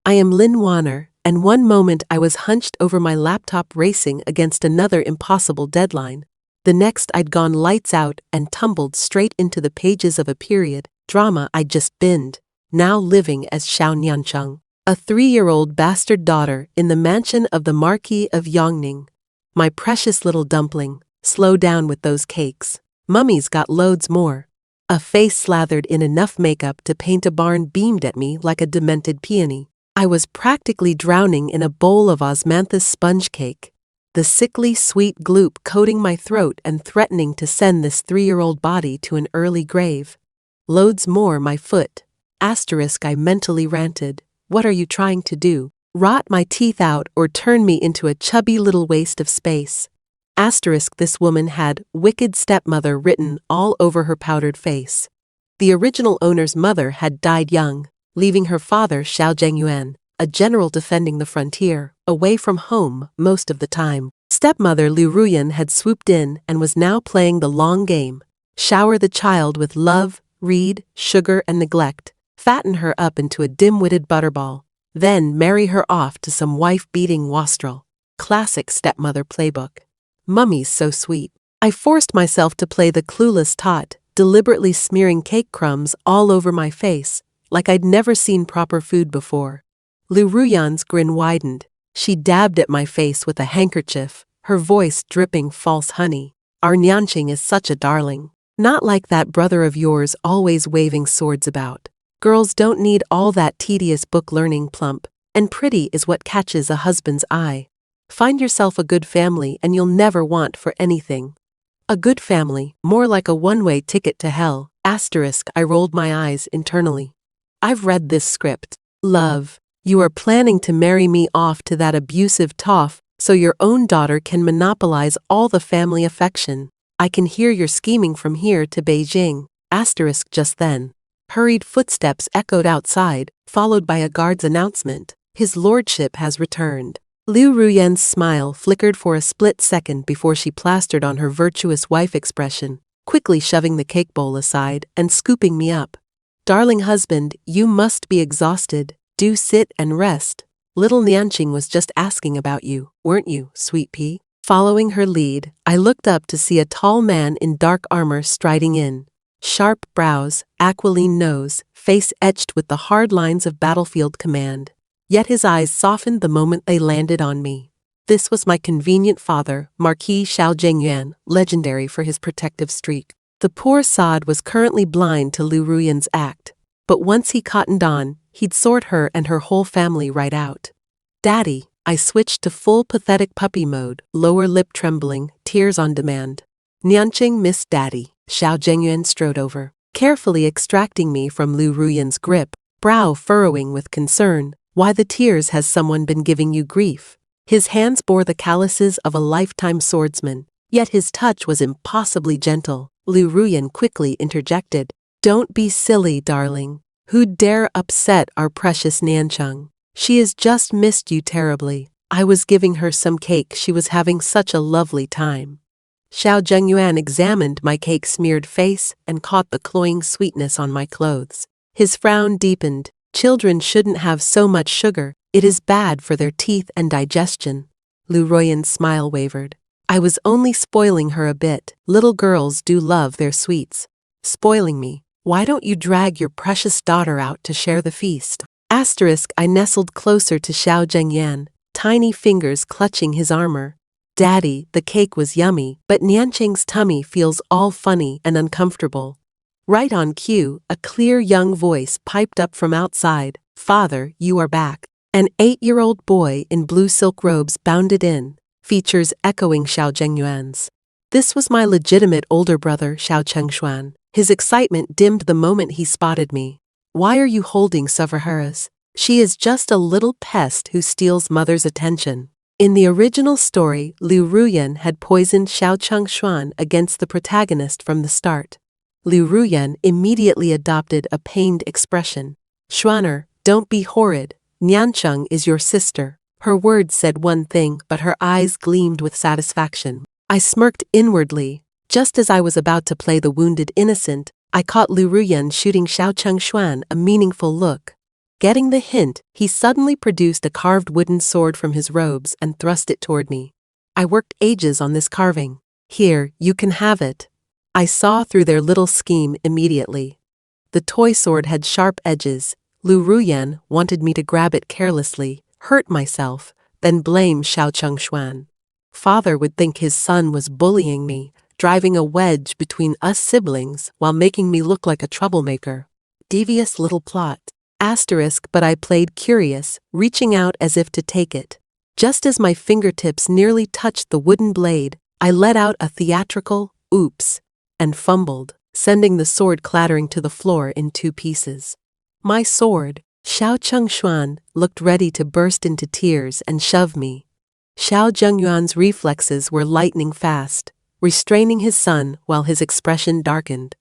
I am Lin Wan'er, and one moment I was hunched over my laptop racing against another impossible deadline. The next I'd gone lights out and tumbled straight into the pages of a period drama I'd just binged, now living as Xiao Niancheng, a 3-year-old bastard daughter in the mansion of the Marquis of Yongning. My precious little dumpling, slow down with those cakes. Mummy's got loads more. A face slathered in enough makeup to paint a barn beamed at me like a demented peony. I was practically drowning in a bowl of osmanthus sponge cake, the sickly sweet gloop coating my throat and threatening to send this 3-year-old body to an early grave. Loads more my foot. Asterisk, I mentally ranted. What are you trying to do? Rot my teeth out or turn me into a chubby little waste of space? Asterisk, this woman had wicked stepmother written all over her powdered face. The original owner's mother had died young, leaving her father Zhengyuan, a general defending the frontier, away from home most of the time. Stepmother Liu Ruyan had swooped in and was now playing the long game. Shower the child with love, read, sugar and neglect, fatten her up into a dim-witted butterball, then marry her off to some wife-beating wastrel. Classic stepmother playbook. Mummy's so sweet. I forced myself to play the clueless tot, deliberately smearing cake crumbs all over my face, like I'd never seen proper food before. Liu Ruyan's grin widened. She dabbed at my face with a handkerchief, her voice dripping false honey. Our Niancheng is such a darling. Not like that brother of yours always waving swords about. Girls don't need all that tedious book learning. Plump and pretty is what catches a husband's eye. Find yourself a good family and you'll never want for anything. A good family, more like a one-way ticket to hell. Asterisk, I rolled my eyes internally. I've read this script. Love, you are planning to marry me off to that abusive toff so your own daughter can monopolize all the family affection. I can hear your scheming from here to Beijing. Asterisk, just then. Hurried footsteps echoed outside, followed by a guard's announcement. His lordship has returned. Liu Ruyan's smile flickered for a split second before she plastered on her virtuous wife expression, quickly shoving the cake bowl aside and scooping me up. Darling husband, you must be exhausted. Do sit and rest. Little Niancheng was just asking about you, weren't you, sweet pea? Following her lead, I looked up to see a tall man in dark armor striding in. Sharp brows, aquiline nose, face etched with the hard lines of battlefield command. Yet his eyes softened the moment they landed on me. This was my convenient father, Marquis Zhengyuan, legendary for his protective streak. The poor sod was currently blind to Liu Ruyan's act, but once he cottoned on, he'd sort her and her whole family right out. Daddy, I switched to full pathetic puppy mode, lower lip trembling, tears on demand. Niancheng missed Daddy. Zhengyuan strode over, carefully extracting me from Liu Ruyan's grip, brow furrowing with concern. Why the tears? Has someone been giving you grief? His hands bore the calluses of a lifetime swordsman, yet his touch was impossibly gentle. Liu Ruyan quickly interjected. Don't be silly, darling. Who'd dare upset our precious Niancheng? She has just missed you terribly. I was giving her some cake. She was having such a lovely time. Zhengyuan examined my cake-smeared face and caught the cloying sweetness on my clothes. His frown deepened. Children shouldn't have so much sugar. It is bad for their teeth and digestion. Liu Ruyan's smile wavered. I was only spoiling her a bit. Little girls do love their sweets. Spoiling me? Why don't you drag your precious daughter out to share the feast? Asterisk, I nestled closer to Zhengyuan, tiny fingers clutching his armor. Daddy, the cake was yummy, but Niancheng's tummy feels all funny and uncomfortable. Right on cue, a clear young voice piped up from outside. Father, you are back. An 8-year-old boy in blue silk robes bounded in, features echoing Zhengyuan's. This was my legitimate older brother, Xiao. His excitement dimmed the moment he spotted me. Why are you holding Savaharas? She is just a little pest who steals mother's attention. In the original story, Liu Ruyan had poisoned Xiao against the protagonist from the start. Liu Ruyan immediately adopted a pained expression. Wan'er, don't be horrid. Niancheng is your sister. Her words said one thing, but her eyes gleamed with satisfaction. I smirked inwardly. Just as I was about to play the wounded innocent, I caught Liu Ruyan shooting Xiao a meaningful look. Getting the hint, he suddenly produced a carved wooden sword from his robes and thrust it toward me. I worked ages on this carving. Here, you can have it. I saw through their little scheme immediately. The toy sword had sharp edges. Lu Ruyan wanted me to grab it carelessly, hurt myself, then blame Xiao Chengshuan. Father would think his son was bullying me, driving a wedge between us siblings while making me look like a troublemaker. Devious little plot. Asterisk, but I played curious, reaching out as if to take it. Just as my fingertips nearly touched the wooden blade, I let out a theatrical, oops, and fumbled, sending the sword clattering to the floor in 2 pieces. My sword. Xiao Chengshuan looked ready to burst into tears and shove me. Xiao Zhengyuan's reflexes were lightning fast, restraining his son while his expression darkened.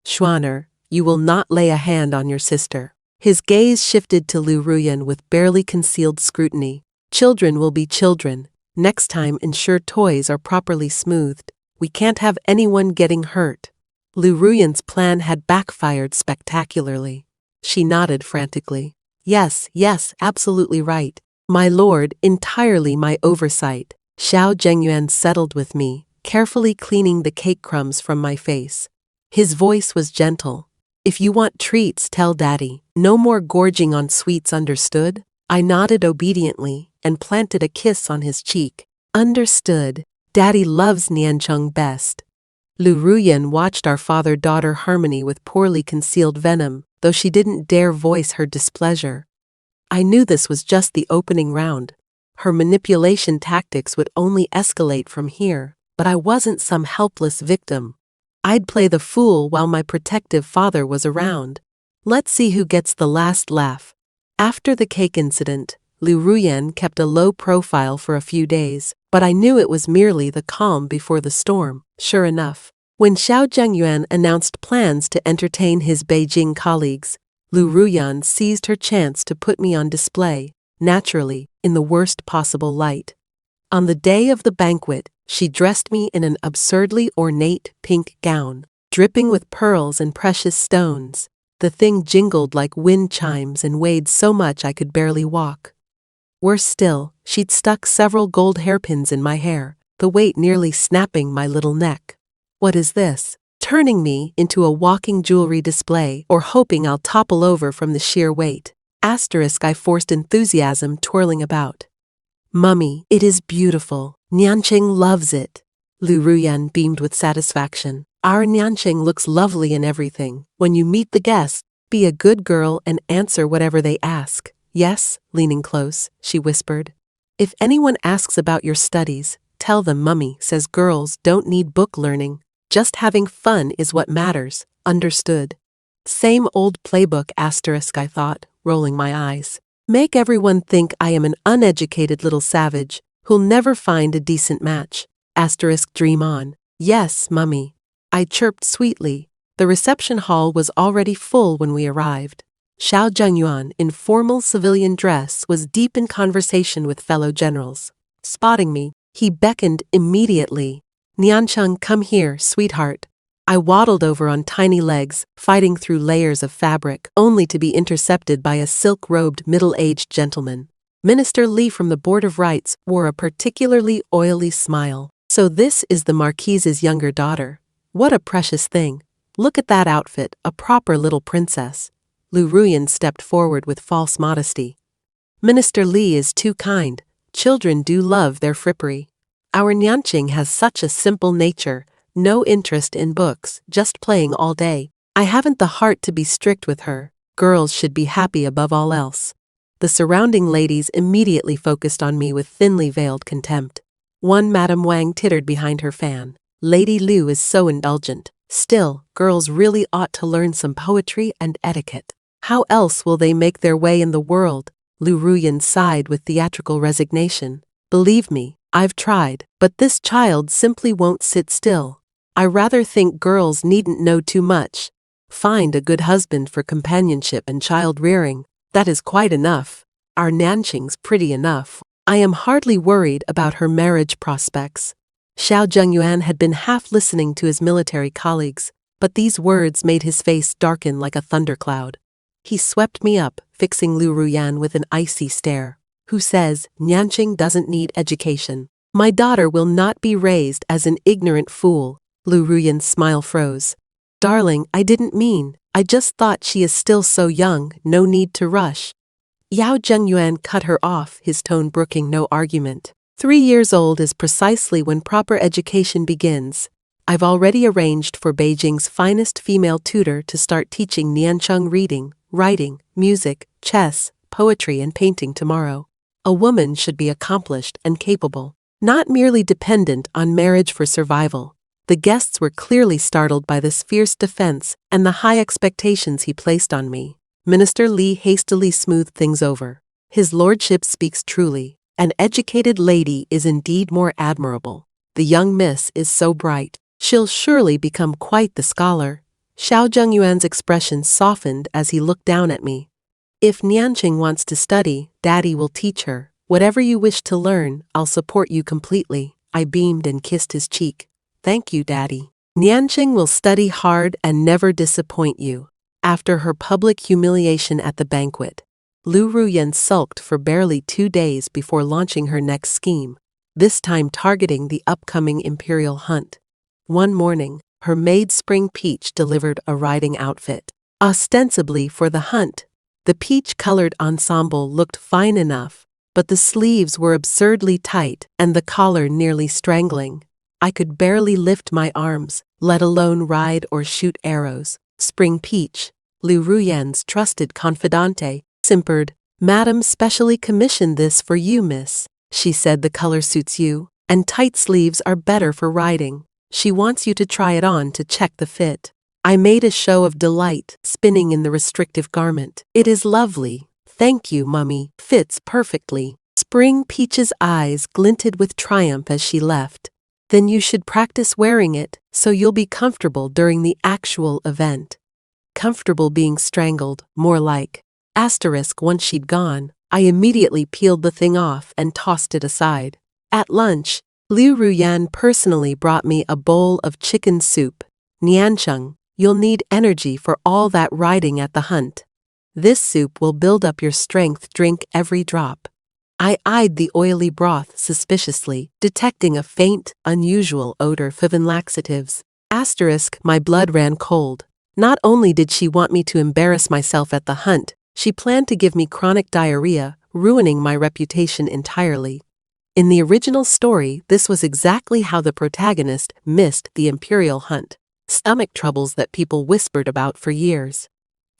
Wan'er, you will not lay a hand on your sister. His gaze shifted to Lu Ruyan with barely concealed scrutiny. Children will be children. Next time ensure toys are properly smoothed. We can't have anyone getting hurt. Lu Ruyan's plan had backfired spectacularly. She nodded frantically. Yes, absolutely right. My lord, entirely my oversight. Xiao Zhengyuan settled with me, carefully cleaning the cake crumbs from my face. His voice was gentle. If you want treats, tell Daddy. No more gorging on sweets, understood? I nodded obediently and planted a kiss on his cheek. Understood. Daddy loves Niancheng best. Lu Ruyan watched our father-daughter harmony with poorly concealed venom, though she didn't dare voice her displeasure. I knew this was just the opening round. Her manipulation tactics would only escalate from here, but I wasn't some helpless victim. I'd play the fool while my protective father was around. Let's see who gets the last laugh. After the cake incident, Lu Ruyan kept a low profile for a few days, but I knew it was merely the calm before the storm. Sure enough, when Xiao Zhengyuan announced plans to entertain his Beijing colleagues, Lu Ruyan seized her chance to put me on display, naturally, in the worst possible light. On the day of the banquet, she dressed me in an absurdly ornate pink gown, dripping with pearls and precious stones. The thing jingled like wind chimes and weighed so much I could barely walk. Worse still, she'd stuck several gold hairpins in my hair, the weight nearly snapping my little neck. What is this? Turning me into a walking jewelry display or hoping I'll topple over from the sheer weight? Asterisk, I forced enthusiasm twirling about. Mummy, it is beautiful. Niancheng loves it. Lu Ruyan beamed with satisfaction. Our Niancheng looks lovely in everything. When you meet the guests, be a good girl and answer whatever they ask. Yes, leaning close, she whispered. If anyone asks about your studies, tell them Mummy says girls don't need book learning. Just having fun is what matters. Understood? Same old playbook, asterisk, I thought, rolling my eyes. Make everyone think I am an uneducated little savage who'll never find a decent match. Asterisk, dream on. Yes, Mummy. I chirped sweetly. The reception hall was already full when we arrived. Xiao Zhengyuan, in formal civilian dress, was deep in conversation with fellow generals. Spotting me, he beckoned immediately. Niancheng, come here, sweetheart. I waddled over on tiny legs, fighting through layers of fabric, only to be intercepted by a silk-robed middle-aged gentleman. Minister Li from the Board of Rights wore a particularly oily smile. So this is the Marquis's younger daughter. What a precious thing. Look at that outfit, a proper little princess. Lu Ruyan stepped forward with false modesty. Minister Li is too kind. Children do love their frippery. Our Niancheng has such a simple nature, no interest in books, just playing all day. I haven't the heart to be strict with her. Girls should be happy above all else. The surrounding ladies immediately focused on me with thinly veiled contempt. One Madame Wang tittered behind her fan. Lady Lu is so indulgent. Still, girls really ought to learn some poetry and etiquette. How else will they make their way in the world? Lu Ruyan sighed with theatrical resignation. Believe me, I've tried, but this child simply won't sit still. I rather think girls needn't know too much. Find a good husband for companionship and child-rearing. That is quite enough. Our Niancheng's pretty enough. I am hardly worried about her marriage prospects. Xiao Zhengyuan had been half listening to his military colleagues, but these words made his face darken like a thundercloud. He swept me up, fixing Lu Ruyan with an icy stare. Who says Niancheng doesn't need education? My daughter will not be raised as an ignorant fool. Lu Ruyan's smile froze. Darling, I didn't mean. I just thought she is still so young, no need to rush. Zhengyuan cut her off, his tone brooking no argument. 3 years old is precisely when proper education begins. I've already arranged for Beijing's finest female tutor to start teaching Niancheng reading, writing, music, chess, poetry and painting tomorrow. A woman should be accomplished and capable, not merely dependent on marriage for survival. The guests were clearly startled by this fierce defense and the high expectations he placed on me. Minister Li hastily smoothed things over. His lordship speaks truly. An educated lady is indeed more admirable. The young miss is so bright. She'll surely become quite the scholar. Zhengyuan's expression softened as he looked down at me. If Niancheng wants to study, Daddy will teach her. Whatever you wish to learn, I'll support you completely. I beamed and kissed his cheek. Thank you, Daddy. Niancheng will study hard and never disappoint you. After her public humiliation at the banquet, Lu Ruyan sulked for barely 2 days before launching her next scheme, this time targeting the upcoming imperial hunt. One morning, her maid Spring Peach delivered a riding outfit, ostensibly for the hunt. The peach-colored ensemble looked fine enough, but the sleeves were absurdly tight and the collar nearly strangling. I could barely lift my arms, let alone ride or shoot arrows. Spring Peach, Lu Ruyan's trusted confidante, simpered. Madam specially commissioned this for you, miss. She said the color suits you, and tight sleeves are better for riding. She wants you to try it on to check the fit. I made a show of delight, spinning in the restrictive garment. It is lovely. Thank you, Mummy. Fits perfectly. Spring Peach's eyes glinted with triumph as she left. Then you should practice wearing it, so you'll be comfortable during the actual event. Comfortable being strangled, more like. Once she'd gone, I immediately peeled the thing off and tossed it aside. At lunch, Lu Ruyan personally brought me a bowl of chicken soup. Niancheng, you'll need energy for all that riding at the hunt. This soup will build up your strength, drink every drop. I eyed the oily broth suspiciously, detecting a faint, unusual odor of laxatives. My blood ran cold. Not only did she want me to embarrass myself at the hunt, she planned to give me chronic diarrhea, ruining my reputation entirely. In the original story, this was exactly how the protagonist missed the imperial hunt. Stomach troubles that people whispered about for years.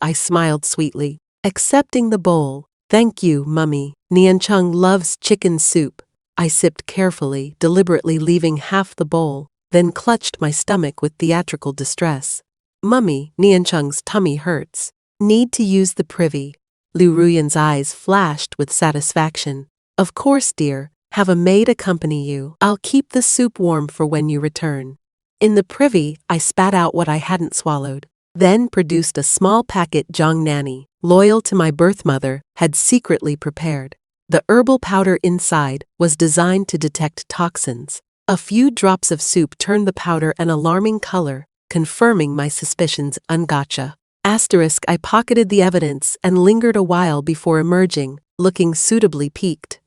I smiled sweetly, accepting the bowl. Thank you, Mummy. Niancheng loves chicken soup. I sipped carefully, deliberately leaving half the bowl, then clutched my stomach with theatrical distress. Mummy, Niancheng's tummy hurts. Need to use the privy. Lu Ruyan's eyes flashed with satisfaction. Of course, dear. Have a maid accompany you. I'll keep the soup warm for when you return. In the privy, I spat out what I hadn't swallowed, then produced a small packet Zhang Nanny, loyal to my birth mother, had secretly prepared. The herbal powder inside was designed to detect toxins. A few drops of soup turned the powder an alarming color, confirming my suspicions. Ungotcha. I pocketed the evidence and lingered a while before emerging, looking suitably peaked.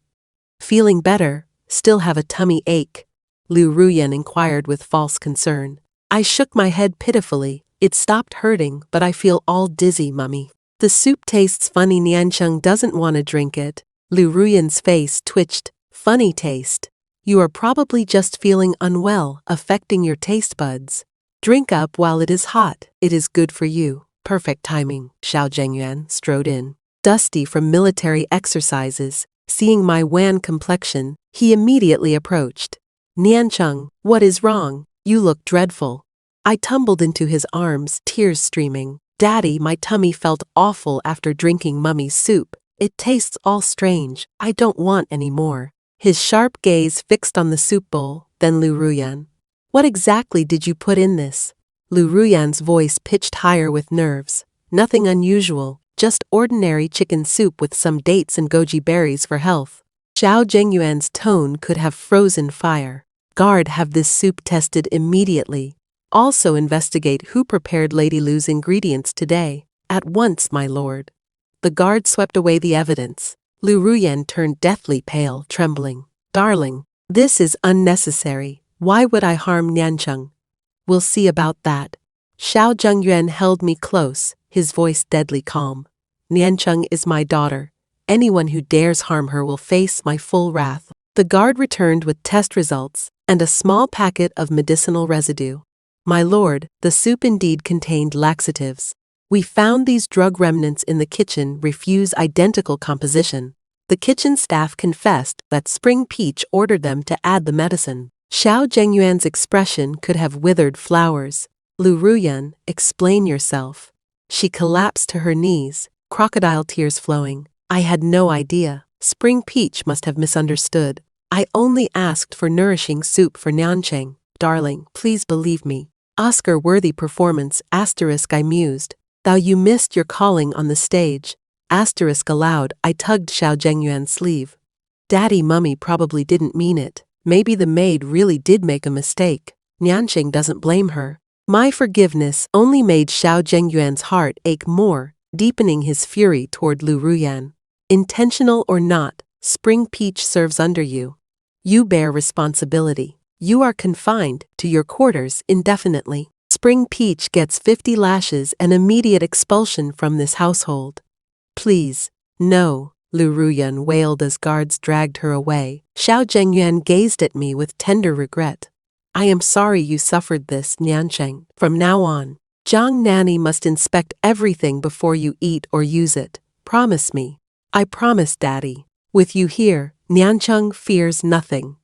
Feeling better, still have a tummy ache? Lu Ruyan inquired with false concern. I shook my head pitifully. It stopped hurting, but I feel all dizzy, Mummy. The soup tastes funny. Niancheng doesn't want to drink it. Lu Ruyan's face twitched. Funny taste. You are probably just feeling unwell, affecting your taste buds. Drink up while it is hot. It is good for you. Perfect timing. Zhengyuan strode in. Dusty from military exercises, seeing my wan complexion, he immediately approached. Niancheng, what is wrong? You look dreadful. I tumbled into his arms, tears streaming. Daddy, my tummy felt awful after drinking Mummy's soup. It tastes all strange. I don't want any more. His sharp gaze fixed on the soup bowl, then Lu Ruyan. What exactly did you put in this? Lu Ruyan's voice pitched higher with nerves. Nothing unusual, just ordinary chicken soup with some dates and goji berries for health. Zhengyuan's tone could have frozen fire. Guard, have this soup tested immediately. Also investigate who prepared Lady Lu's ingredients today. At once, my lord. The guard swept away the evidence. Lu Ruyan turned deathly pale, trembling. Darling, this is unnecessary. Why would I harm Niancheng? We'll see about that. Xiao Zhengyuan held me close, his voice deadly calm. Niancheng is my daughter. Anyone who dares harm her will face my full wrath. The guard returned with test results and a small packet of medicinal residue. My lord, the soup indeed contained laxatives. We found these drug remnants in the kitchen refuse identical composition. The kitchen staff confessed that Spring Peach ordered them to add the medicine. Xiao Zhengyuan's expression could have withered flowers. Lu Ruyan, explain yourself. She collapsed to her knees, crocodile tears flowing. I had no idea. Spring Peach must have misunderstood. I only asked for nourishing soup for Niancheng. Darling, please believe me. Oscar-worthy performance, asterisk I mused. Thou you missed your calling on the stage. Asterisk aloud, I tugged Xiao Zhengyuan's sleeve. Daddy Mummy probably didn't mean it. Maybe the maid really did make a mistake. Niancheng doesn't blame her. My forgiveness only made Xiao Zhengyuan's heart ache more, deepening his fury toward Lu Ruyan. Intentional or not, Spring Peach serves under you. You bear responsibility. You are confined to your quarters indefinitely. Spring Peach gets 50 lashes and immediate expulsion from this household. Please, no, Lu Ruyan wailed as guards dragged her away. Xiao Zhengyuan gazed at me with tender regret. I am sorry you suffered this, Niancheng. From now on, Zhang Nanny must inspect everything before you eat or use it. Promise me. I promise, Daddy. With you here, Niancheng fears nothing.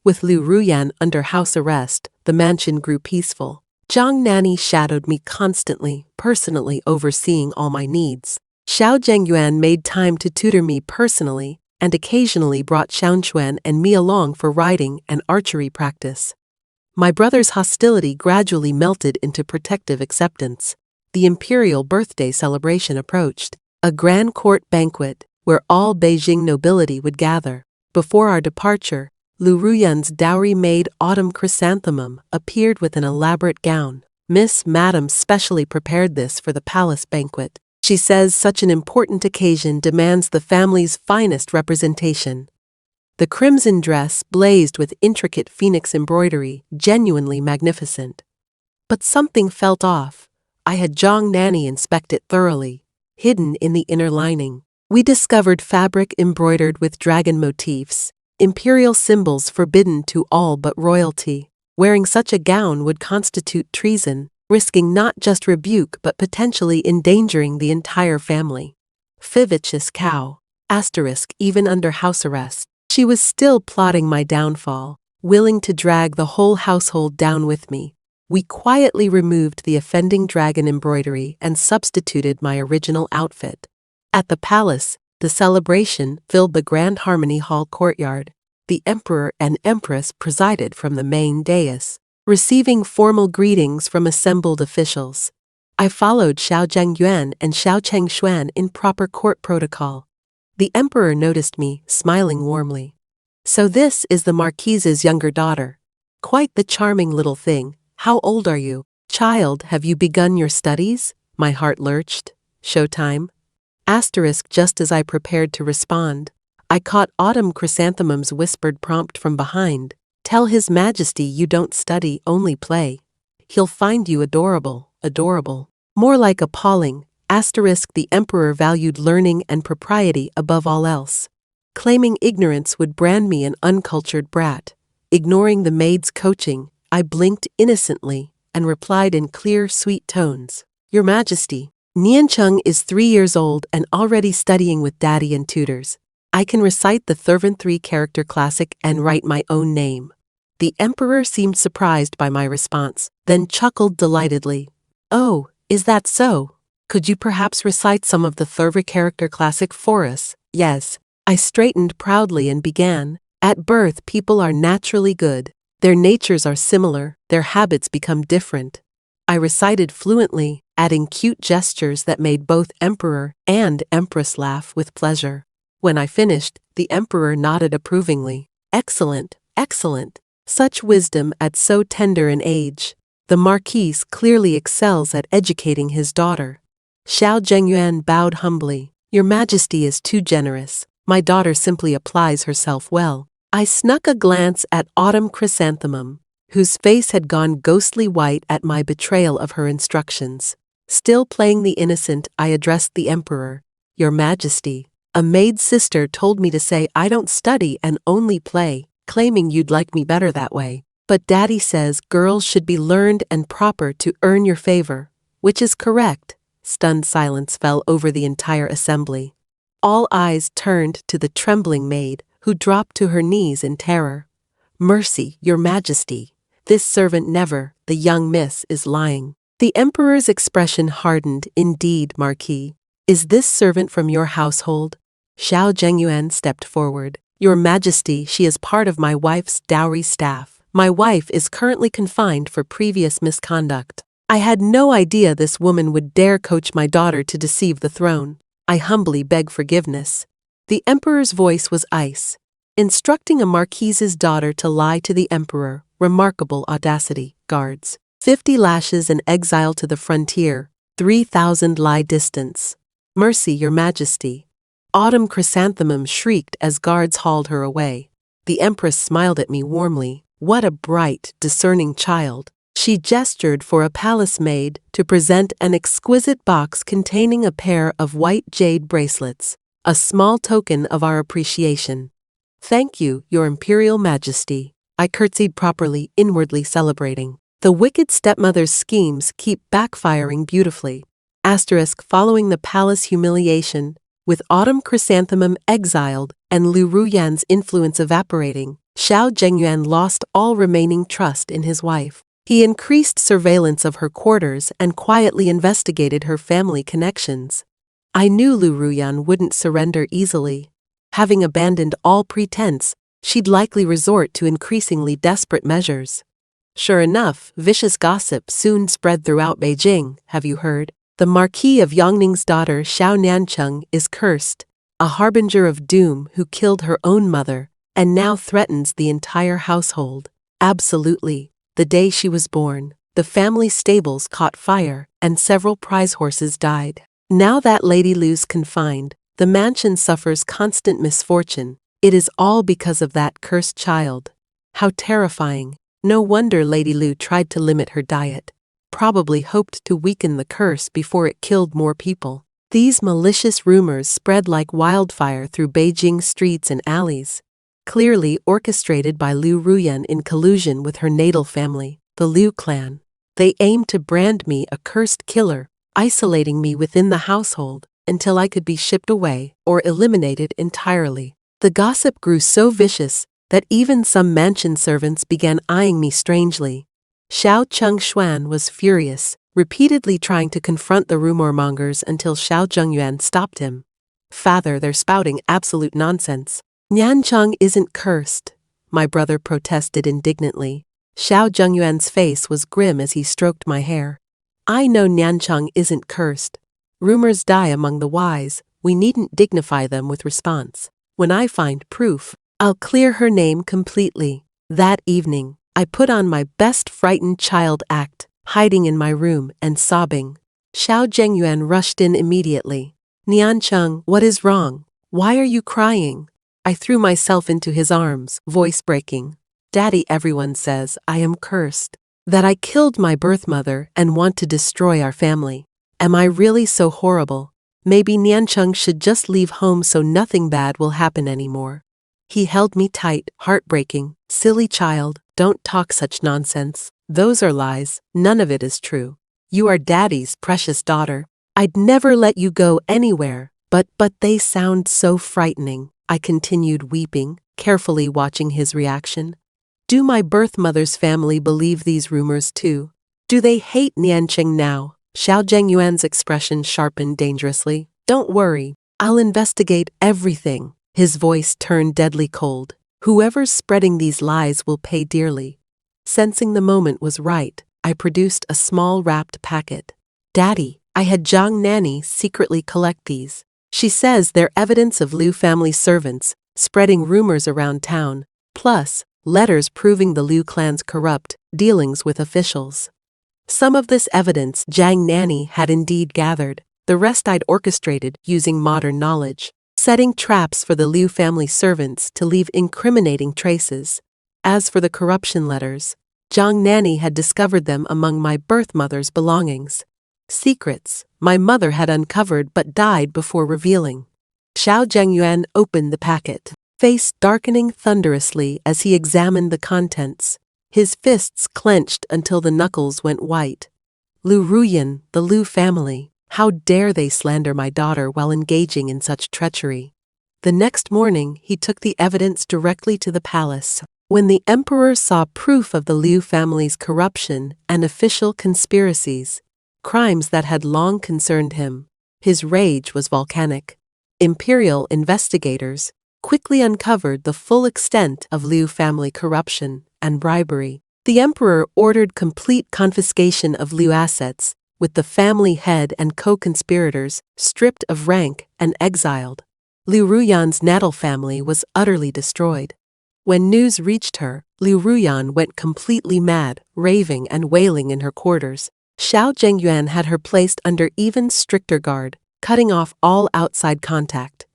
With Lu Ruyan under house arrest, the mansion grew peaceful. Zhang Nanny shadowed me constantly, personally overseeing all my needs. Xiao Zhengyuan made time to tutor me personally, and occasionally brought Xiaochuan and me along for riding and archery practice. My brother's hostility gradually melted into protective acceptance. The imperial birthday celebration approached, a grand court banquet where all Beijing nobility would gather. Before our departure, Lu Ruyan's dowry maid Autumn Chrysanthemum appeared with an elaborate gown. Miss Madam specially prepared this for the palace banquet. She says such an important occasion demands the family's finest representation. The crimson dress blazed with intricate phoenix embroidery, genuinely magnificent. But something felt off. I had Zhang Nanny inspect it thoroughly. Hidden in the inner lining, we discovered fabric embroidered with dragon motifs, imperial symbols forbidden to all but royalty. Wearing such a gown would constitute treason, risking not just rebuke but potentially endangering the entire family. Vivacious cow. Asterisk even under house arrest. She was still plotting my downfall, willing to drag the whole household down with me. We quietly removed the offending dragon embroidery and substituted my original outfit. At the palace, the celebration filled the Grand Harmony Hall courtyard. The emperor and empress presided from the main dais, receiving formal greetings from assembled officials. I followed Xiao Zhengyuan and Xiao Chengshuan in proper court protocol. The emperor noticed me, smiling warmly. So this is the Marquis's younger daughter. Quite the charming little thing. How old are you? Child, have you begun your studies? My heart lurched. Showtime? Asterisk just as I prepared to respond, I caught Autumn Chrysanthemum's whispered prompt from behind. Tell His Majesty you don't study, only play. He'll find you adorable, adorable. More like appalling. Asterisk the emperor valued learning and propriety above all else. Claiming ignorance would brand me an uncultured brat. Ignoring the maid's coaching, I blinked innocently and replied in clear, sweet tones. Your Majesty, Niancheng is 3 years old and already studying with daddy and tutors. I can recite the Thurvan 3 character classic and write my own name. The emperor seemed surprised by my response, then chuckled delightedly. Oh, is that so? Could you perhaps recite some of the Thurvan character classic for us? Yes. I straightened proudly and began. At birth, people are naturally good. Their natures are similar, their habits become different. I recited fluently, adding cute gestures that made both emperor and empress laugh with pleasure. When I finished, the emperor nodded approvingly. Excellent, excellent. Such wisdom at so tender an age. The Marquis clearly excels at educating his daughter. Xiao Zhengyuan bowed humbly. Your Majesty is too generous. My daughter simply applies herself well. I snuck a glance at Autumn Chrysanthemum, whose face had gone ghostly white at my betrayal of her instructions. Still playing the innocent, I addressed the Emperor. Your Majesty, a maid sister told me to say I don't study and only play, claiming you'd like me better that way. But Daddy says girls should be learned and proper to earn your favor, which is correct. Stunned silence fell over the entire assembly. All eyes turned to the trembling maid, who dropped to her knees in terror. Mercy, Your Majesty. This servant never, the young miss, is lying. The Emperor's expression hardened. Indeed, Marquis. Is this servant from your household? Xiao Zhengyuan stepped forward. Your Majesty, she is part of my wife's dowry staff. My wife is currently confined for previous misconduct. I had no idea this woman would dare coach my daughter to deceive the throne. I humbly beg forgiveness. The Emperor's voice was ice. Instructing a Marquis's daughter to lie to the Emperor, remarkable audacity. Guards. 50 lashes and exile to the frontier, 3,000 lie distance. Mercy, Your Majesty. Autumn Chrysanthemum shrieked as guards hauled her away. The Empress smiled at me warmly. What a bright, discerning child. She gestured for a palace maid to present an exquisite box containing a pair of white jade bracelets, a small token of our appreciation. Thank you, Your Imperial Majesty. I curtsied properly, inwardly celebrating. The wicked stepmother's schemes keep backfiring beautifully. Following the palace humiliation, with Autumn Chrysanthemum exiled and Lu Ruyan's influence evaporating, Xiao Zhengyuan lost all remaining trust in his wife. He increased surveillance of her quarters and quietly investigated her family connections. I knew Lu Ruyan wouldn't surrender easily. Having abandoned all pretense, she'd likely resort to increasingly desperate measures. Sure enough, vicious gossip soon spread throughout Beijing. Have you heard? The Marquis of Yongning's daughter Xiao Niancheng is cursed, a harbinger of doom who killed her own mother and now threatens the entire household. Absolutely. The day she was born, the family stables caught fire and several prize horses died. Now that Lady Lu's confined, the mansion suffers constant misfortune. It is all because of that cursed child. How terrifying. No wonder Lady Lu tried to limit her diet. Probably hoped to weaken the curse before it killed more people. These malicious rumors spread like wildfire through Beijing streets and alleys. Clearly orchestrated by Lu Ruyan in collusion with her natal family, the Liu clan. They aimed to brand me a cursed killer, isolating me within the household until I could be shipped away or eliminated entirely. The gossip grew so vicious that even some mansion servants began eyeing me strangely. Xiao Chengshuan was furious, repeatedly trying to confront the rumormongers until Xiao Zhengyuan stopped him. Father, they're spouting absolute nonsense. Niancheng isn't cursed, my brother protested indignantly. Xiao Zhengyuan's face was grim as he stroked my hair. I know Niancheng isn't cursed. Rumors die among the wise, we needn't dignify them with response. When I find proof, I'll clear her name completely. That evening, I put on my best frightened child act, hiding in my room and sobbing. Xiao Zhengyuan rushed in immediately. Niancheng, what is wrong? Why are you crying? I threw myself into his arms, voice breaking. Daddy, everyone says I am cursed, that I killed my birth mother and want to destroy our family. Am I really so horrible? Maybe Niancheng should just leave home so nothing bad will happen anymore. He held me tight, heartbreaking. Silly child, don't talk such nonsense. Those are lies, none of it is true. You are Daddy's precious daughter. I'd never let you go anywhere, but they sound so frightening. I continued weeping, carefully watching his reaction. Do my birth mother's family believe these rumors too? Do they hate Niancheng now? Xiao Zhengyuan's expression sharpened dangerously. Don't worry, I'll investigate everything. His voice turned deadly cold. Whoever's spreading these lies will pay dearly. Sensing the moment was right, I produced a small wrapped packet. Daddy, I had Zhang Nanny secretly collect these. She says they're evidence of Liu family servants, spreading rumors around town, plus letters proving the Liu clan's corrupt dealings with officials. Some of this evidence Zhang Nanny had indeed gathered. The rest I'd orchestrated using modern knowledge, setting traps for the Liu family servants to leave incriminating traces. As for the corruption letters, Zhang Nanny had discovered them among my birth mother's belongings. Secrets my mother had uncovered but died before revealing. Xiao Zhengyuan opened the packet, face darkening thunderously as he examined the contents, his fists clenched until the knuckles went white. Lu Ruyan, the Liu family, how dare they slander my daughter while engaging in such treachery? The next morning he took the evidence directly to the palace. When the emperor saw proof of the Liu family's corruption and official conspiracies, crimes that had long concerned him, his rage was volcanic. Imperial investigators quickly uncovered the full extent of Liu family corruption and bribery. The emperor ordered complete confiscation of Liu assets, with the family head and co-conspirators stripped of rank and exiled. Liu Ruyan's natal family was utterly destroyed. When news reached her, Liu Ruyan went completely mad, raving and wailing in her quarters. Xiao Zhengyuan had her placed under even stricter guard, cutting off all outside contact.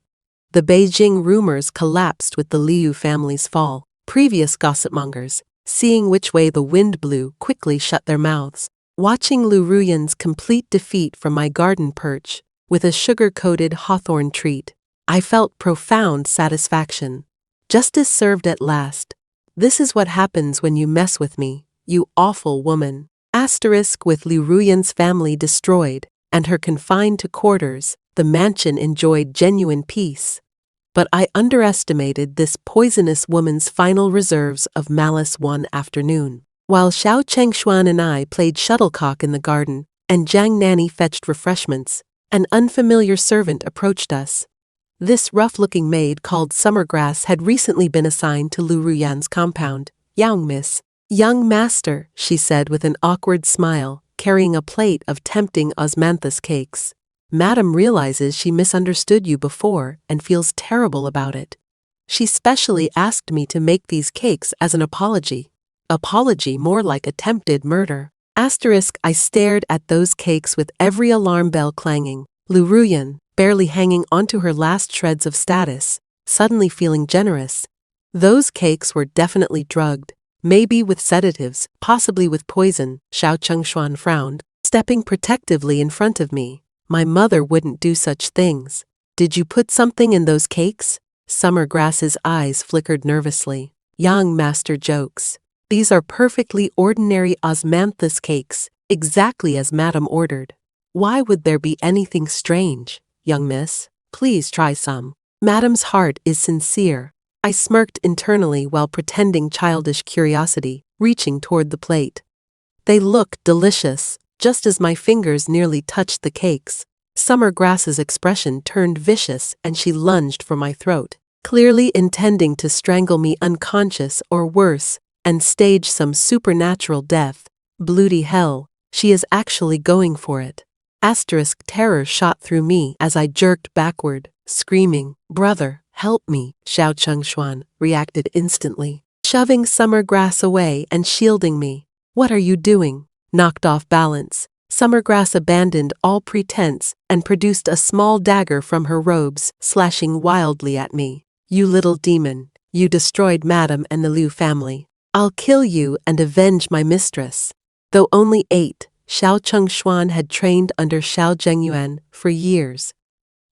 The Beijing rumors collapsed with the Liu family's fall. Previous gossipmongers, seeing which way the wind blew, quickly shut their mouths. Watching Liu Ruyan's complete defeat from my garden perch, with a sugar-coated hawthorn treat, I felt profound satisfaction. Justice served at last. This is what happens when you mess with me, you awful woman. With Liu Ruyan's family destroyed, and her confined to quarters, the mansion enjoyed genuine peace. But I underestimated this poisonous woman's final reserves of malice one afternoon. While Xiao Chengshuan and I played shuttlecock in the garden, and Zhang Nanny fetched refreshments, an unfamiliar servant approached us. This rough-looking maid called Summergrass had recently been assigned to Liu Ruyan's compound. "Young miss." "Young master," she said with an awkward smile, carrying a plate of tempting osmanthus cakes. "Madam realizes she misunderstood you before and feels terrible about it. She specially asked me to make these cakes as an apology." Apology, more like attempted murder. I stared at those cakes with every alarm bell clanging. Liu Ruyan, barely hanging onto her last shreds of status, suddenly feeling generous. Those cakes were definitely drugged. Maybe with sedatives, possibly with poison. Xiao Chengshuan frowned, stepping protectively in front of me. "My mother wouldn't do such things." "Did you put something in those cakes?" Summergrass's eyes flickered nervously. "Young master jokes. These are perfectly ordinary osmanthus cakes, exactly as madam ordered. Why would there be anything strange, young miss? Please try some. Madam's heart is sincere." I smirked internally while pretending childish curiosity, reaching toward the plate. They looked delicious, just as my fingers nearly touched the cakes. Summergrass's expression turned vicious and she lunged for my throat, clearly intending to strangle me unconscious or worse, and stage some supernatural death. Bloody hell, she is actually going for it. Terror shot through me as I jerked backward, screaming, "Brother, help me!" Xiao Chengshuan reacted instantly, shoving Summergrass away and shielding me. "What are you doing?" Knocked off balance, Summergrass abandoned all pretense and produced a small dagger from her robes, slashing wildly at me. "You little demon, you destroyed Madam and the Liu family. I'll kill you and avenge my mistress." Though only 8, Xiao Chengshuan had trained under Xiao Zhengyuan for years.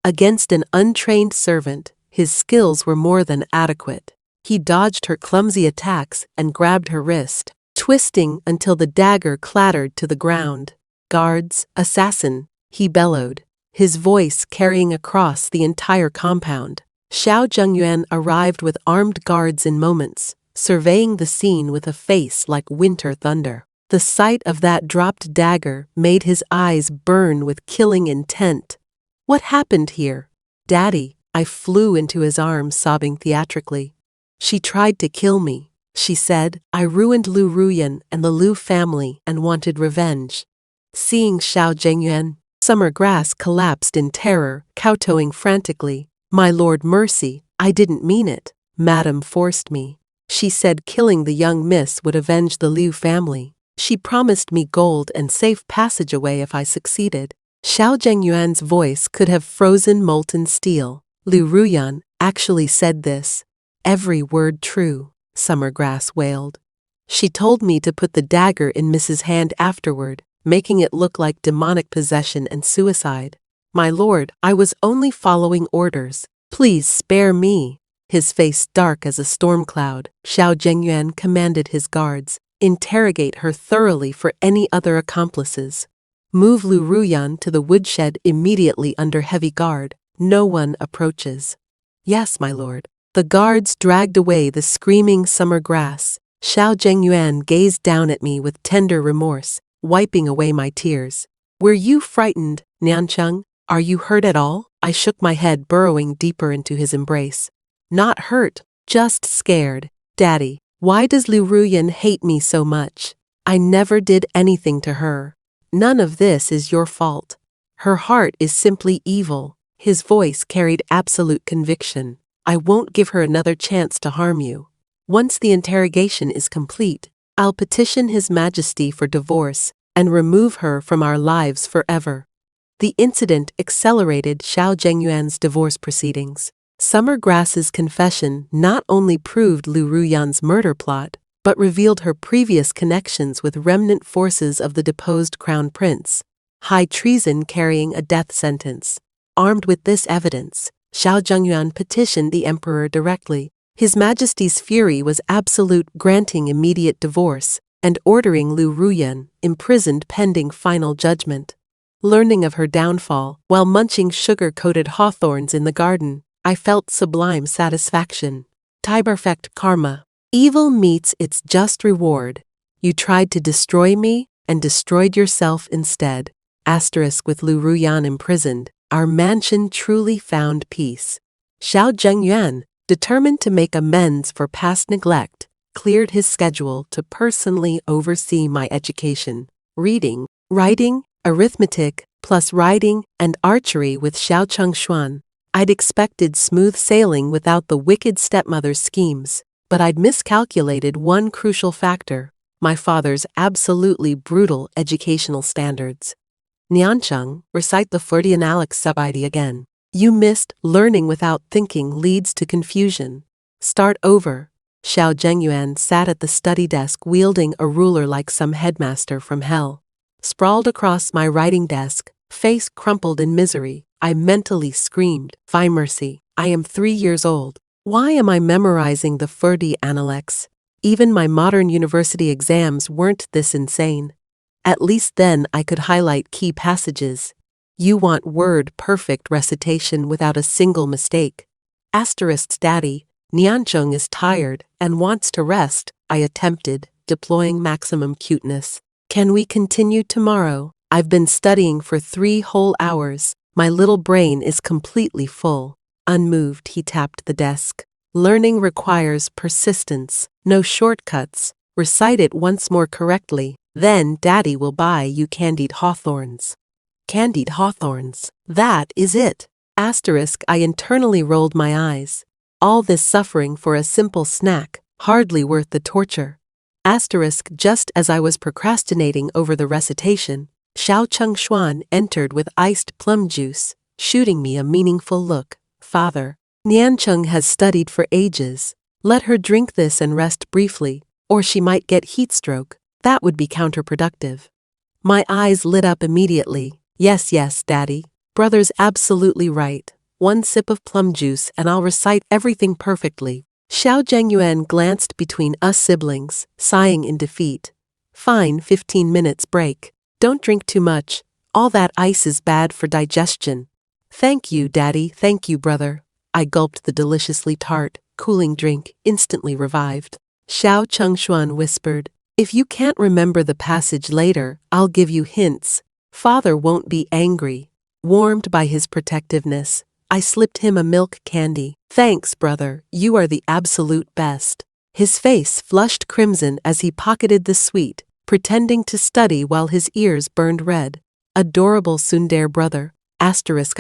Against an untrained servant, his skills were more than adequate. He dodged her clumsy attacks and grabbed her wrist, twisting until the dagger clattered to the ground. "Guards, assassin," he bellowed, his voice carrying across the entire compound. Xiao Zhengyuan arrived with armed guards in moments, surveying the scene with a face like winter thunder. The sight of that dropped dagger made his eyes burn with killing intent. "What happened here? Daddy?" I flew into his arms, sobbing theatrically. "She tried to kill me," she said. "I ruined Liu Ruyan and the Liu family and wanted revenge." Seeing Xiao Zhengyuan, Summergrass collapsed in terror, kowtowing frantically. "My lord, mercy, I didn't mean it. Madam forced me. She said killing the young miss would avenge the Liu family. She promised me gold and safe passageway if I succeeded." Xiao Zhengyuan's voice could have frozen molten steel. Lu Ruyan actually said this. Every word true, Summergrass wailed. She told me to put the dagger in Mrs. Hand afterward, making it look like demonic possession and suicide. My lord, I was only following orders. Please spare me. His face dark as a storm cloud, Xiao Zhengyuan commanded his guards, interrogate her thoroughly for any other accomplices. Move Lu Ruyan to the woodshed immediately under heavy guard. No one approaches. Yes, my lord. The guards dragged away the screaming Summergrass. Xiao Zhengyuan gazed down at me with tender remorse, wiping away my tears. Were you frightened, Niancheng? Are you hurt at all? I shook my head, burrowing deeper into his embrace. Not hurt, just scared. Daddy, why does Lu Ruyan hate me so much? I never did anything to her. None of this is your fault. Her heart is simply evil. His voice carried absolute conviction. I won't give her another chance to harm you. Once the interrogation is complete, I'll petition His Majesty for divorce and remove her from our lives forever. The incident accelerated Xiao Zhengyuan's divorce proceedings. Summergrass's confession not only proved Lu Ruyan's murder plot, but revealed her previous connections with remnant forces of the deposed crown prince. High treason carrying a death sentence. Armed with this evidence, Xiao Zhengyuan petitioned the emperor directly. His Majesty's fury was absolute, granting immediate divorce and ordering Lu Ruyan imprisoned pending final judgment. Learning of her downfall while munching sugar-coated hawthorns in the garden, I felt sublime satisfaction. Perfect karma. Evil meets its just reward. You tried to destroy me and destroyed yourself instead. With Lu Ruyan imprisoned, our mansion truly found peace. Xiao Zhengyuan, determined to make amends for past neglect, cleared his schedule to personally oversee my education. Reading, writing, arithmetic, plus riding and archery with Xiao Chengshuan. I'd expected smooth sailing without the wicked stepmother's schemes, but I'd miscalculated one crucial factor: my father's absolutely brutal educational standards. Niancheng, recite the Freudian Alex sub-ID again. You missed. Learning without thinking leads to confusion. Start over. Xiao Zhengyuan sat at the study desk wielding a ruler like some headmaster from hell. Sprawled across my writing desk, face crumpled in misery, I mentally screamed, "Fie mercy, I am 3 years old. Why am I memorizing the Freudian Alex? Even my modern university exams weren't this insane." At least then I could highlight key passages. You want word-perfect recitation without a single mistake. Daddy, Niancheng is tired and wants to rest, I attempted, deploying maximum cuteness. Can we continue tomorrow? I've been studying for 3 whole hours. My little brain is completely full. Unmoved, he tapped the desk. Learning requires persistence, no shortcuts. Recite it once more correctly, then Daddy will buy you candied hawthorns. Candied hawthorns, that is it. I internally rolled my eyes. All this suffering for a simple snack, hardly worth the torture. Just as I was procrastinating over the recitation, Xiao Chengshuan entered with iced plum juice, shooting me a meaningful look. Father, Niancheng has studied for ages. Let her drink this and rest briefly, or she might get heat stroke. That would be counterproductive. My eyes lit up immediately. Yes, Daddy. Brother's absolutely right. 1 sip of plum juice and I'll recite everything perfectly. Xiao Zhengyuan glanced between us siblings, sighing in defeat. Fine, 15 minutes break. Don't drink too much. All that ice is bad for digestion. Thank you, Daddy. Thank you, brother. I gulped the deliciously tart, cooling drink, instantly revived. Xiao Chengshuan whispered, "If you can't remember the passage later, I'll give you hints. Father won't be angry." Warmed by his protectiveness, I slipped him a milk candy. Thanks, brother, you are the absolute best. His face flushed crimson as he pocketed the sweet, pretending to study while his ears burned red. Adorable tsundere brother, I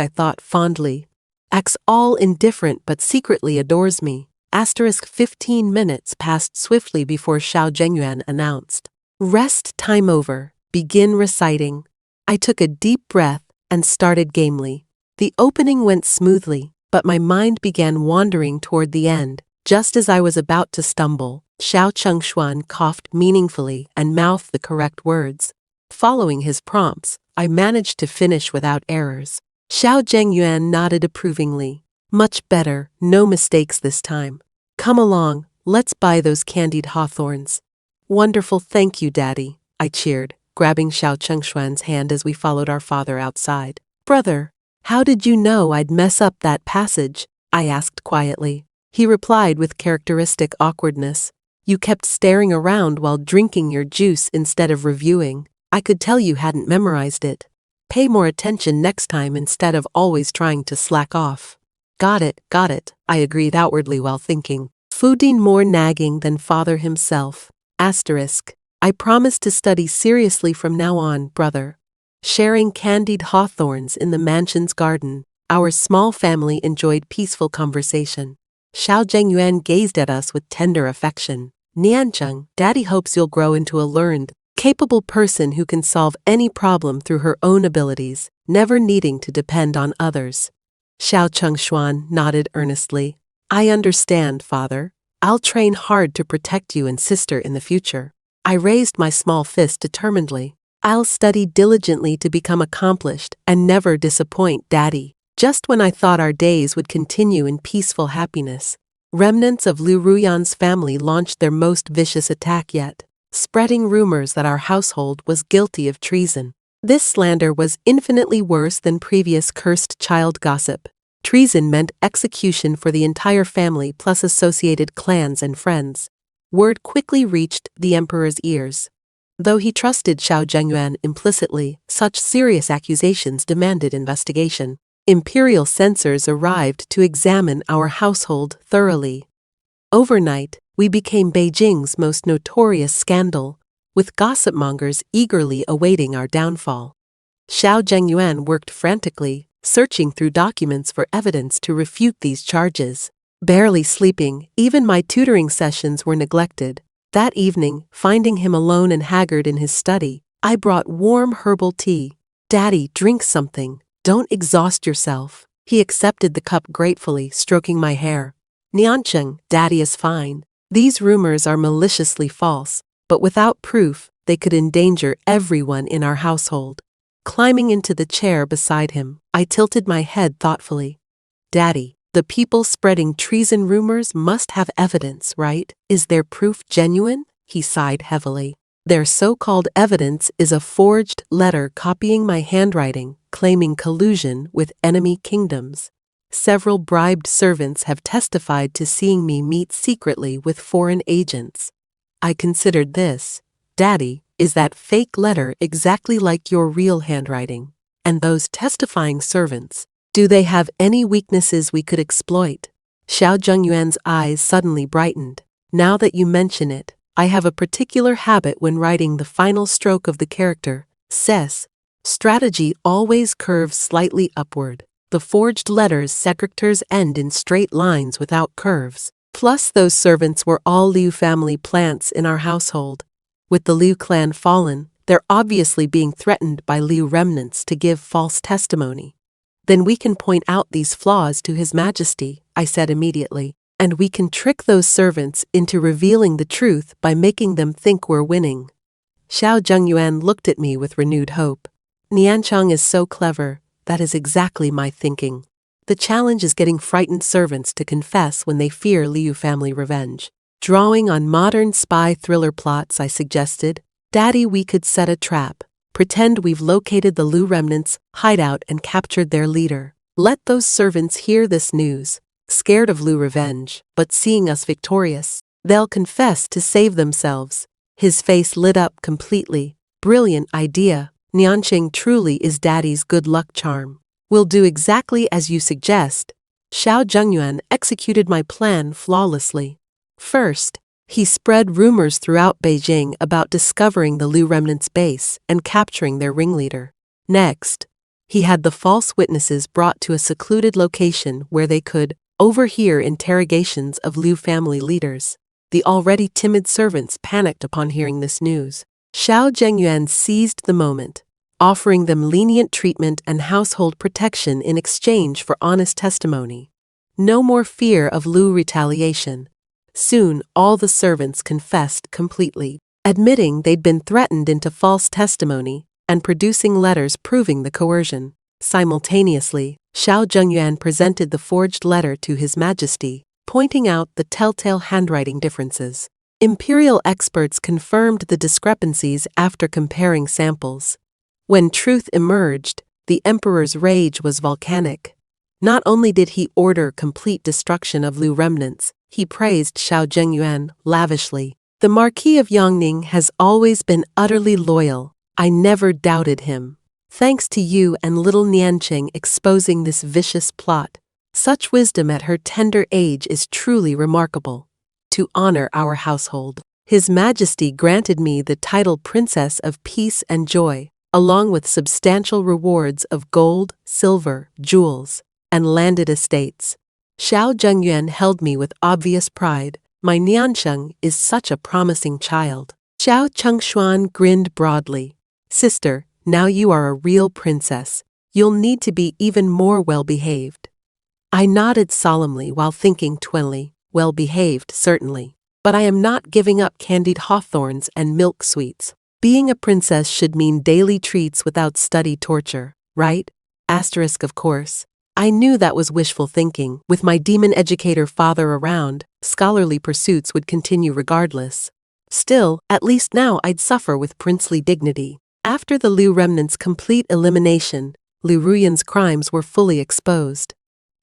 thought fondly. Acts all indifferent but secretly adores me. 15 minutes passed swiftly before Xiao Zhengyuan announced, "Rest time over, begin reciting." I took a deep breath, and started gamely. The opening went smoothly, but my mind began wandering toward the end. Just as I was about to stumble, Xiao Chengshuan coughed meaningfully and mouthed the correct words. Following his prompts, I managed to finish without errors. Xiao Zhengyuan nodded approvingly. Much better, no mistakes this time. Come along, let's buy those candied hawthorns. Wonderful, thank you, Daddy, I cheered, grabbing Xiao Chengshuan's hand as we followed our father outside. Brother, how did you know I'd mess up that passage? I asked quietly. He replied with characteristic awkwardness. You kept staring around while drinking your juice instead of reviewing. I could tell you hadn't memorized it. Pay more attention next time instead of always trying to slack off. Got it, I agreed outwardly while thinking. Fudin more nagging than father himself. Asterisk. I promise to study seriously from now on, brother. Sharing candied hawthorns in the mansion's garden, our small family enjoyed peaceful conversation. Xiao Zhengyuan gazed at us with tender affection. Niancheng, Daddy hopes you'll grow into a learned, capable person who can solve any problem through her own abilities, never needing to depend on others. Xiao Chengshuan nodded earnestly. I understand, father. I'll train hard to protect you and sister in the future. I raised my small fist determinedly. I'll study diligently to become accomplished and never disappoint Daddy. Just when I thought our days would continue in peaceful happiness, remnants of Liu Ruyan's family launched their most vicious attack yet, spreading rumors that our household was guilty of treason. This slander was infinitely worse than previous cursed child gossip. Treason meant execution for the entire family plus associated clans and friends. Word quickly reached the emperor's ears. Though he trusted Xiao Zhengyuan implicitly, such serious accusations demanded investigation. Imperial censors arrived to examine our household thoroughly. Overnight, we became Beijing's most notorious scandal, with gossipmongers eagerly awaiting our downfall. Xiao Zhengyuan worked frantically, searching through documents for evidence to refute these charges. Barely sleeping, even my tutoring sessions were neglected. That evening, finding him alone and haggard in his study, I brought warm herbal tea. Daddy, drink something. Don't exhaust yourself. He accepted the cup gratefully, stroking my hair. Niancheng, Daddy is fine. These rumors are maliciously false, but without proof, they could endanger everyone in our household. Climbing into the chair beside him, I tilted my head thoughtfully. Daddy, the people spreading treason rumors must have evidence, right? Is their proof genuine? He sighed heavily. Their so-called evidence is a forged letter copying my handwriting, claiming collusion with enemy kingdoms. Several bribed servants have testified to seeing me meet secretly with foreign agents. I considered this. Daddy, is that fake letter exactly like your real handwriting? And those testifying servants, do they have any weaknesses we could exploit? Xiao Zhengyuan's eyes suddenly brightened. Now that you mention it, I have a particular habit when writing the final stroke of the character, says. Strategy always curves slightly upward. The forged letters' secretors end in straight lines without curves. Plus those servants were all Liu family plants in our household. With the Liu clan fallen, they're obviously being threatened by Liu remnants to give false testimony. Then we can point out these flaws to His Majesty, I said immediately, and we can trick those servants into revealing the truth by making them think we're winning. Xiao Zhengyuan looked at me with renewed hope. Niancheng is so clever, that is exactly my thinking. The challenge is getting frightened servants to confess when they fear Liu family revenge. Drawing on modern spy thriller plots, I suggested, Daddy, we could set a trap. Pretend we've located the Liu remnants' hideout and captured their leader. Let those servants hear this news, scared of Liu revenge, but seeing us victorious. They'll confess to save themselves. His face lit up completely. Brilliant idea. Niancheng truly is Daddy's good luck charm. We'll do exactly as you suggest. Xiao Zhengyuan executed my plan flawlessly. First, he spread rumors throughout Beijing about discovering the Liu remnants' base and capturing their ringleader. Next, he had the false witnesses brought to a secluded location where they could overhear interrogations of Liu family leaders. The already timid servants panicked upon hearing this news. Xiao Zhengyuan seized the moment. offering them lenient treatment and household protection in exchange for honest testimony. No more fear of Lu retaliation. Soon, all the servants confessed completely, admitting they'd been threatened into false testimony and producing letters proving the coercion. Simultaneously, Zhengyuan presented the forged letter to His Majesty, pointing out the telltale handwriting differences. Imperial experts confirmed the discrepancies after comparing samples. When truth emerged, the emperor's rage was volcanic. Not only did he order complete destruction of Lu remnants, he praised Zhengyuan lavishly. The Marquis of Yongning has always been utterly loyal. I never doubted him. Thanks to you and little Niancheng exposing this vicious plot. Such wisdom at her tender age is truly remarkable. To honor our household, His Majesty granted me the title Princess of Peace and Joy, along with substantial rewards of gold, silver, jewels, and landed estates. Zhengyuan held me with obvious pride. My Niancheng is such a promising child. Xiao Chengshuan grinned broadly. Sister, now you are a real princess. You'll need to be even more well-behaved. I nodded solemnly while thinking twinly, well-behaved certainly. But I am not giving up candied hawthorns and milk sweets. Being a princess should mean daily treats without study torture, right? Of course. I knew that was wishful thinking. With my demon educator father around, scholarly pursuits would continue regardless. Still, at least now I'd suffer with princely dignity. After the Lu remnants' complete elimination, Lu Ruyan's crimes were fully exposed.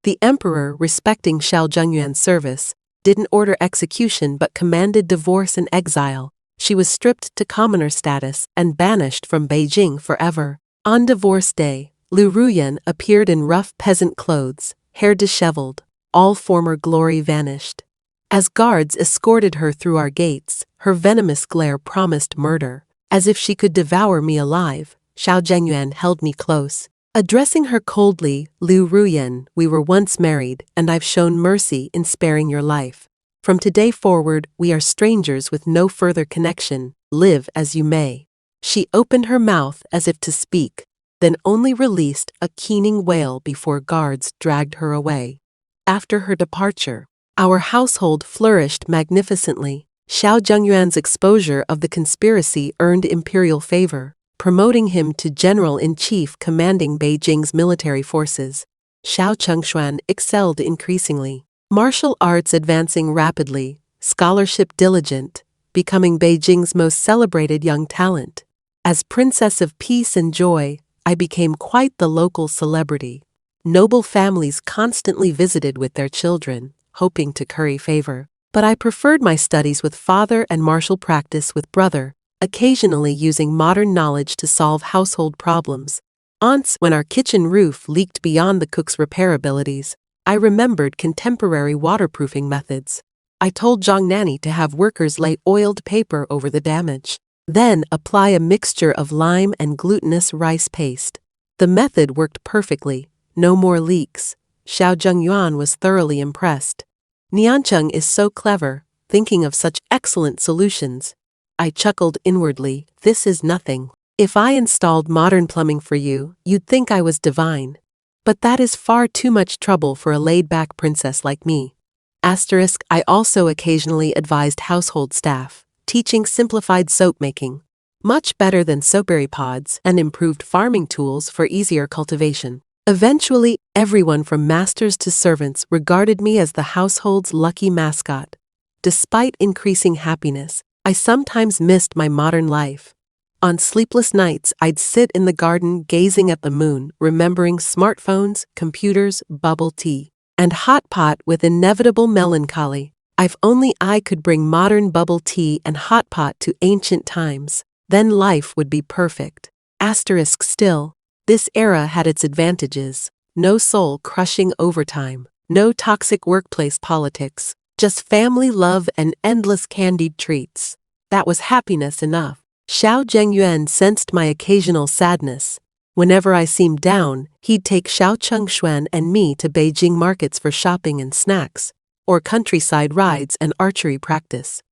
The emperor, respecting Zhengyuan's service, didn't order execution but commanded divorce and exile. She was stripped to commoner status and banished from Beijing forever. On divorce day, Lu Ruyan appeared in rough peasant clothes, hair disheveled. All former glory vanished. As guards escorted her through our gates, her venomous glare promised murder. As if she could devour me alive, Zhengyuan held me close. Addressing her coldly, Lu Ruyan, we were once married, and I've shown mercy in sparing your life. From today forward, we are strangers with no further connection. Live as you may. She opened her mouth as if to speak, then only released a keening wail before guards dragged her away. After her departure, our household flourished magnificently. Zhengyuan's exposure of the conspiracy earned imperial favor, promoting him to general-in-chief commanding Beijing's military forces. Xiao Chengshuan excelled increasingly, martial arts advancing rapidly, scholarship diligent, becoming Beijing's most celebrated young talent. As Princess of Peace and Joy, I became quite the local celebrity. Noble families constantly visited with their children, hoping to curry favor. But I preferred my studies with father and martial practice with brother, occasionally using modern knowledge to solve household problems. Once, when our kitchen roof leaked beyond the cook's repair abilities, I remembered contemporary waterproofing methods. I told Zhang Nanny to have workers lay oiled paper over the damage. Then apply a mixture of lime and glutinous rice paste. The method worked perfectly, no more leaks. Zhengyuan was thoroughly impressed. Niancheng is so clever, thinking of such excellent solutions. I chuckled inwardly, this is nothing. If I installed modern plumbing for you, you'd think I was divine. But that is far too much trouble for a laid-back princess like me. I also occasionally advised household staff, teaching simplified soap making. Much better than soapberry pods and improved farming tools for easier cultivation. Eventually, everyone from masters to servants regarded me as the household's lucky mascot. Despite increasing happiness, I sometimes missed my modern life. On sleepless nights, I'd sit in the garden gazing at the moon, remembering smartphones, computers, bubble tea, and hot pot with inevitable melancholy. If only I could bring modern bubble tea and hot pot to ancient times, then life would be perfect. Still, this era had its advantages. No soul-crushing overtime, no toxic workplace politics, just family love and endless candied treats. That was happiness enough. Zhengyuan sensed my occasional sadness. Whenever I seemed down, he'd take Chengshuan and me to Beijing markets for shopping and snacks, or countryside rides and archery practice.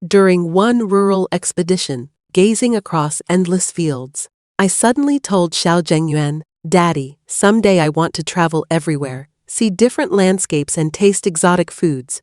During one rural expedition, gazing across endless fields, I suddenly told Xiao Zhengyuan, "Daddy, someday I want to travel everywhere, see different landscapes and taste exotic foods."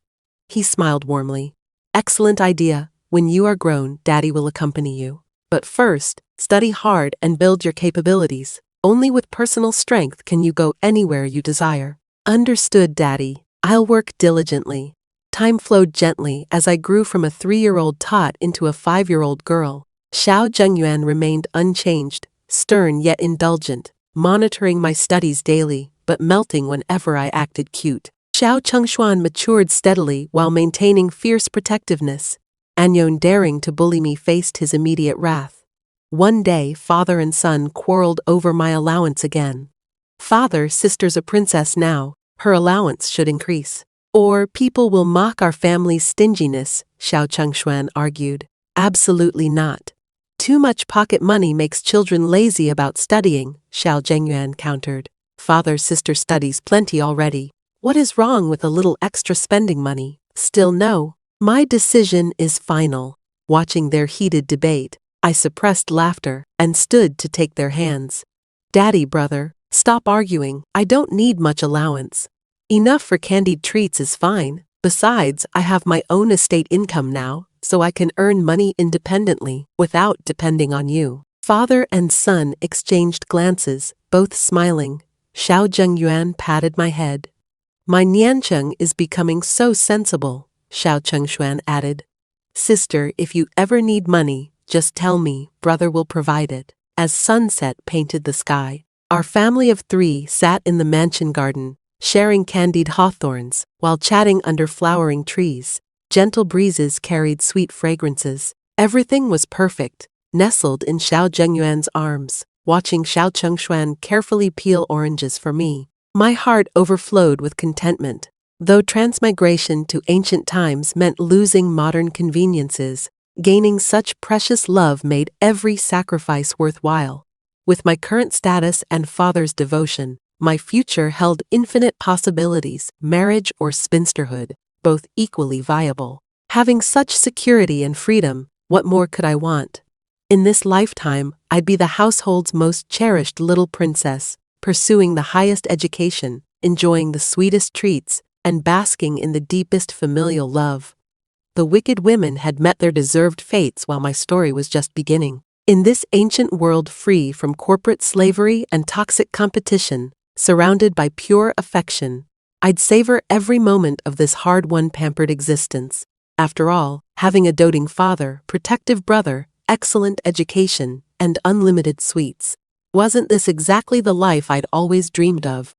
He smiled warmly. "Excellent idea. When you are grown, Daddy will accompany you. But first, study hard and build your capabilities. Only with personal strength can you go anywhere you desire." "Understood, Daddy. I'll work diligently." Time flowed gently as I grew from a 3-year-old tot into a 5-year-old girl. Xiao Zhengyuan remained unchanged, stern yet indulgent, monitoring my studies daily, but melting whenever I acted cute. Xiao Chengshuan matured steadily while maintaining fierce protectiveness. Anyon, daring to bully me, faced his immediate wrath. One day, father and son quarreled over my allowance again. "Father, sister's a princess now, her allowance should increase. Or people will mock our family's stinginess," Xiao Chengshuan argued. "Absolutely not. Too much pocket money makes children lazy about studying," Xiao Zhengyuan countered. "Father-sister studies plenty already. What is wrong with a little extra spending money?" "Still no. My decision is final." Watching their heated debate, I suppressed laughter and stood to take their hands. "Daddy, brother, stop arguing. I don't need much allowance. Enough for candied treats is fine. Besides, I have my own estate income now, so I can earn money independently without depending on you." Father and son exchanged glances, both smiling. Xiao Zhengyuan patted my head. "My Niancheng is becoming so sensible," Xiao Chengshuan added. "Sister, if you ever need money, just tell me, brother will provide it." As sunset painted the sky, our family of 3 sat in the mansion garden, sharing candied hawthorns, while chatting under flowering trees. Gentle breezes carried sweet fragrances. Everything was perfect, nestled in Xiao Zhengyuan's arms, watching Xiao Chengshuan carefully peel oranges for me. My heart overflowed with contentment. Though transmigration to ancient times meant losing modern conveniences, gaining such precious love made every sacrifice worthwhile. With my current status and father's devotion, my future held infinite possibilities, marriage or spinsterhood, both equally viable. Having such security and freedom, what more could I want? In this lifetime, I'd be the household's most cherished little princess, pursuing the highest education, enjoying the sweetest treats, and basking in the deepest familial love. The wicked women had met their deserved fates while my story was just beginning. In this ancient world free from corporate slavery and toxic competition, surrounded by pure affection, I'd savor every moment of this hard-won, pampered existence. After all, having a doting father, protective brother, excellent education, and unlimited sweets, wasn't this exactly the life I'd always dreamed of?